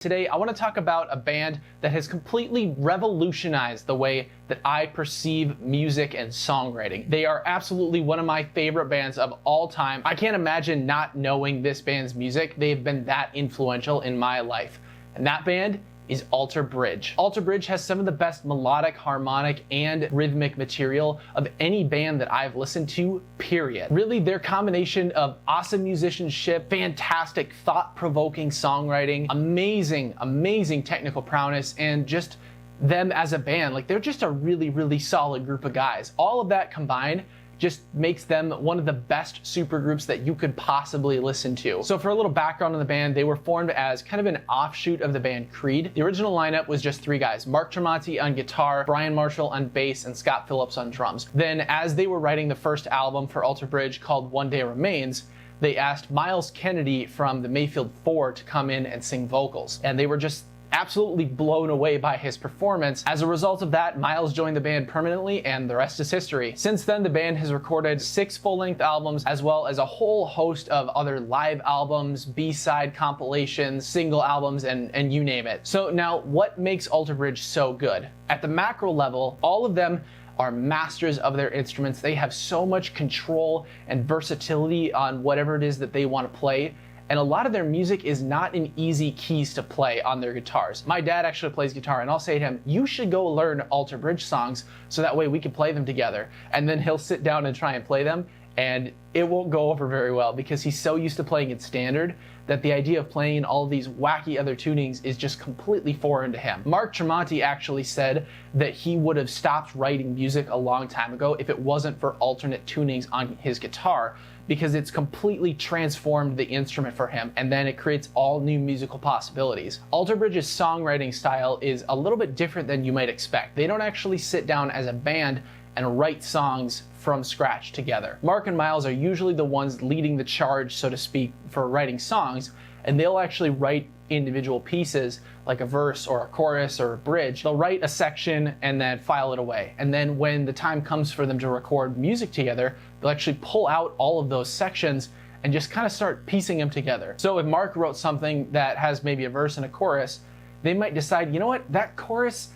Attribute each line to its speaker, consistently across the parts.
Speaker 1: Today, I want to talk about a band that has completely revolutionized the way that I perceive music and songwriting. They are absolutely one of my favorite bands of all time. I can't imagine not knowing this band's music. They've been that influential in my life. And that band is Alter Bridge. Alter Bridge has some of the best melodic, harmonic, and rhythmic material of any band that I've listened to, period. Really, their combination of awesome musicianship, fantastic, thought-provoking songwriting, amazing technical prowess, and just them as a band, like they're just a really solid group of guys. All of that combined just makes them one of the best supergroups that you could possibly listen to. So for a little background on the band, they were formed as kind of an offshoot of the band Creed. The original lineup was just three guys: Mark Tremonti on guitar, Brian Marshall on bass, and Scott Phillips on drums. Then as they were writing the first album for Alter Bridge called One Day Remains, they asked Myles Kennedy from the Mayfield 4 to come in and sing vocals. And they were just absolutely blown away by his performance. As a result of that, Myles joined the band permanently, and the rest is history. Since then, the band has recorded 6 full-length albums, as well as a whole host of other live albums, B-side compilations, single albums, and you name it. So now, what makes Alter Bridge so good? At the macro level, all of them are masters of their instruments. They have so much control and versatility on whatever it is that they want to play. And a lot of their music is not in easy keys to play on their guitars. My dad actually plays guitar, and I'll say to him, you should go learn Alter Bridge songs so that way we can play them together. And then he'll sit down and try and play them, and it won't go over very well because he's so used to playing in standard that the idea of playing all of these wacky other tunings is just completely foreign to him. Mark Tremonti actually said that he would have stopped writing music a long time ago if it wasn't for alternate tunings on his guitar, because it's completely transformed the instrument for him, and then it creates all new musical possibilities. Alter Bridge's songwriting style is a little bit different than you might expect. They don't actually sit down as a band and write songs from scratch together. Mark and Myles are usually the ones leading the charge, so to speak, for writing songs, and they'll actually write individual pieces like a verse or a chorus or a bridge. They'll write a section and then file it away. And then when the time comes for them to record music together, they'll actually pull out all of those sections and just kind of start piecing them together. So if Mark wrote something that has maybe a verse and a chorus, they might decide, you know what, that chorus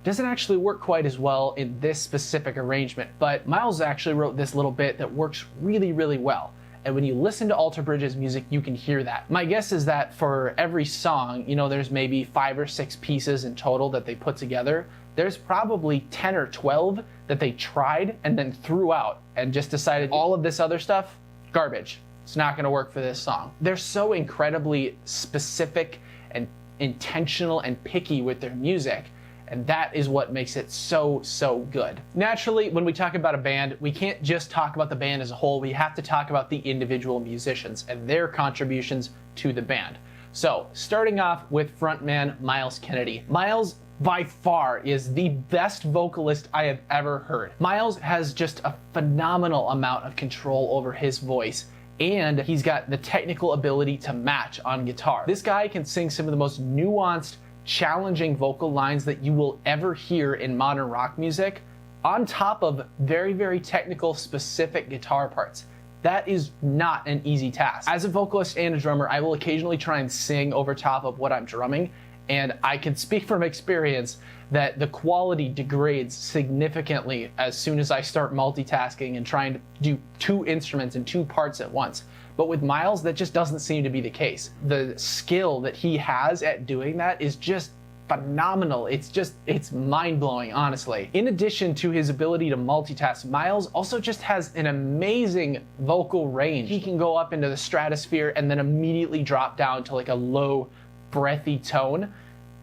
Speaker 1: doesn't actually work quite as well in this specific arrangement, but Myles actually wrote this little bit that works really well. And when you listen to Alter Bridge's music, you can hear that. My guess is that for every song, you know, there's maybe 5 or 6 pieces in total that they put together. There's probably 10 or 12 that they tried and then threw out and just decided all of this other stuff, garbage. It's not gonna work for this song. They're so incredibly specific and intentional and picky with their music. And that is what makes it so good. Naturally, when we talk about a band, we can't just talk about the band as a whole. We have to talk about the individual musicians and their contributions to the band. So, starting off with frontman Myles Kennedy. Myles, by far, is the best vocalist I have ever heard. Myles has just a phenomenal amount of control over his voice, and he's got the technical ability to match on guitar. This guy can sing some of the most nuanced, challenging vocal lines that you will ever hear in modern rock music, on top of very technical, specific guitar parts. That is not an easy task. As a vocalist and a drummer, I will occasionally try and sing over top of what I'm drumming, and I can speak from experience that the quality degrades significantly as soon as I start multitasking and trying to do 2 instruments and 2 parts at once. But with Myles, that just doesn't seem to be the case. The skill that he has at doing that is just phenomenal. It's mind-blowing, honestly. In addition to his ability to multitask, Myles also just has an amazing vocal range. He can go up into the stratosphere and then immediately drop down to like a low, breathy tone,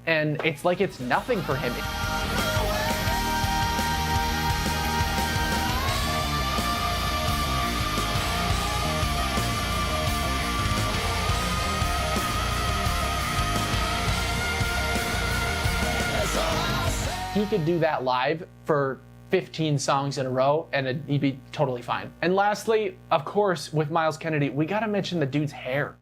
Speaker 1: and it's like it's nothing for him. He could do that live for 15 songs in a row and he'd be totally fine. And lastly, of course, with Myles Kennedy, we gotta mention the dude's hair.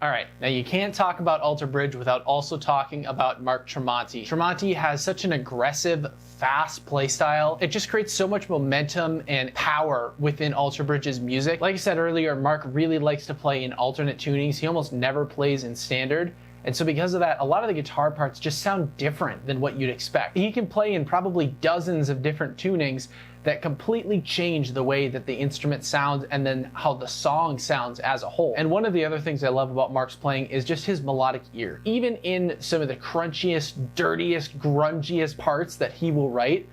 Speaker 1: All right, now you can't talk about Alter Bridge without also talking about Mark Tremonti. Tremonti has such an aggressive, fast play style. It just creates so much momentum and power within Alter Bridge's music. Like I said earlier, Mark really likes to play in alternate tunings. He almost never plays in standard. And so because of that, a lot of the guitar parts just sound different than what you'd expect. He can play in probably dozens of different tunings that completely change the way that the instrument sounds and then how the song sounds as a whole. And one of the other things I love about Mark's playing is just his melodic ear. Even in some of the crunchiest, dirtiest, grungiest parts that he will write,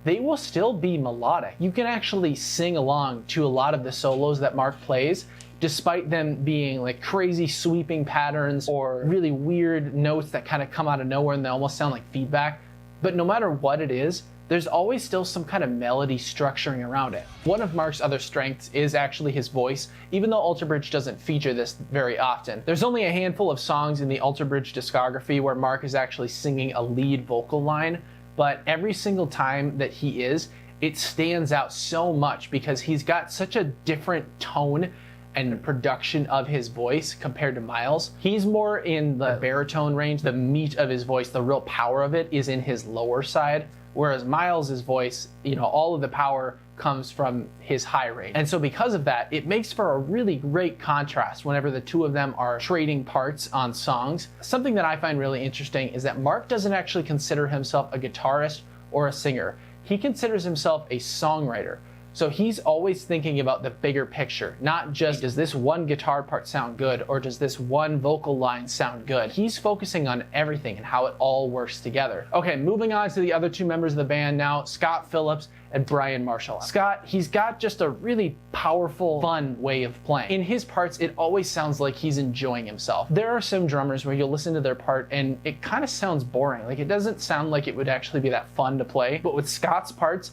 Speaker 1: they will still be melodic. You can actually sing along to a lot of the solos that Mark plays, despite them being like crazy sweeping patterns or really weird notes that kind of come out of nowhere and they almost sound like feedback. But no matter what it is, there's always still some kind of melody structuring around it. One of Mark's other strengths is actually his voice, even though Alter Bridge doesn't feature this very often. There's only a handful of songs in the Alter Bridge discography where Mark is actually singing a lead vocal line, but every single time that he is, it stands out so much because he's got such a different tone and production of his voice compared to Myles. He's more in the baritone range. The meat of his voice, the real power of it, is in his lower side, whereas Myles' voice, all of the power comes from his high range. And so because of that, it makes for a really great contrast whenever the two of them are trading parts on songs. Something that I find really interesting is that Mark doesn't actually consider himself a guitarist or a singer. He considers himself a songwriter. So he's always thinking about the bigger picture, not just does this one guitar part sound good or does this one vocal line sound good. He's focusing on everything and how it all works together. Okay, moving on to the other two members of the band now, Scott Phillips and Brian Marshall. Scott, he's got just a really powerful, fun way of playing. In his parts, it always sounds like he's enjoying himself. There are some drummers where you'll listen to their part and it kind of sounds boring. Like it doesn't sound like it would actually be that fun to play. But with Scott's parts,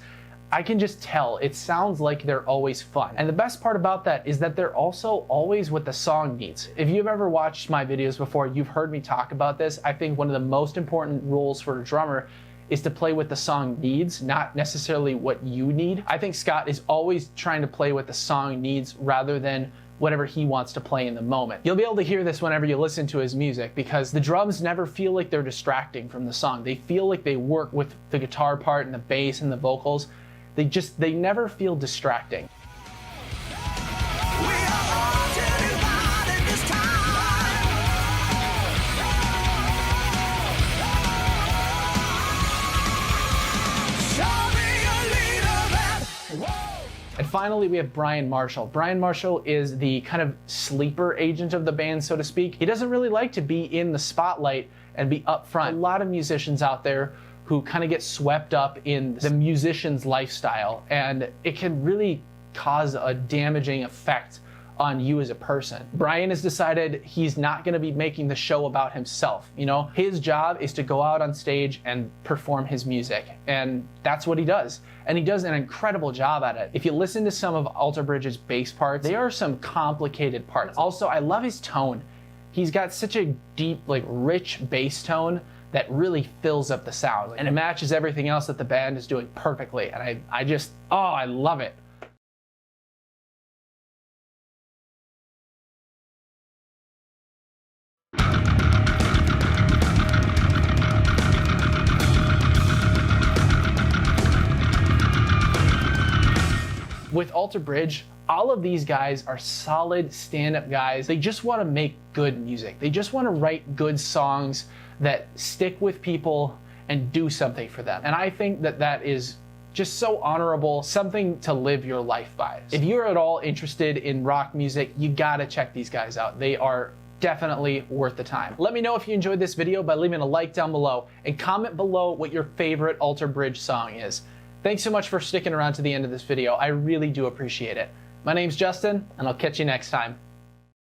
Speaker 1: I can just tell it sounds like they're always fun. And the best part about that is that they're also always what the song needs. If you've ever watched my videos before, you've heard me talk about this. I think one of the most important rules for a drummer is to play what the song needs, not necessarily what you need. I think Scott is always trying to play what the song needs rather than whatever he wants to play in the moment. You'll be able to hear this whenever you listen to his music because the drums never feel like they're distracting from the song. They feel like they work with the guitar part and the bass and the vocals. They never feel distracting. And finally, we have Brian Marshall. Brian Marshall is the kind of sleeper agent of the band, so to speak. He doesn't really like to be in the spotlight and be up front. A lot of musicians out there who kind of get swept up in the musician's lifestyle, and it can really cause a damaging effect on you as a person. Brian has decided he's not going to be making the show about himself. His job is to go out on stage and perform his music, and that's what he does. And he does an incredible job at it. If you listen to some of Alter Bridge's bass parts, they are some complicated parts. Also, I love his tone. He's got such a deep, rich bass tone that really fills up the sound. And it matches everything else that the band is doing perfectly. And I love it. With Alter Bridge, all of these guys are solid stand-up guys. They just want to make good music. They just want to write good songs that stick with people and do something for them. And I think that that is just so honorable, something to live your life by. If you're at all interested in rock music, you gotta check these guys out. They are definitely worth the time. Let me know if you enjoyed this video by leaving a like down below and comment below what your favorite Alter Bridge song is. Thanks so much for sticking around to the end of this video. I really do appreciate it. My name's Justin, and I'll catch you next time.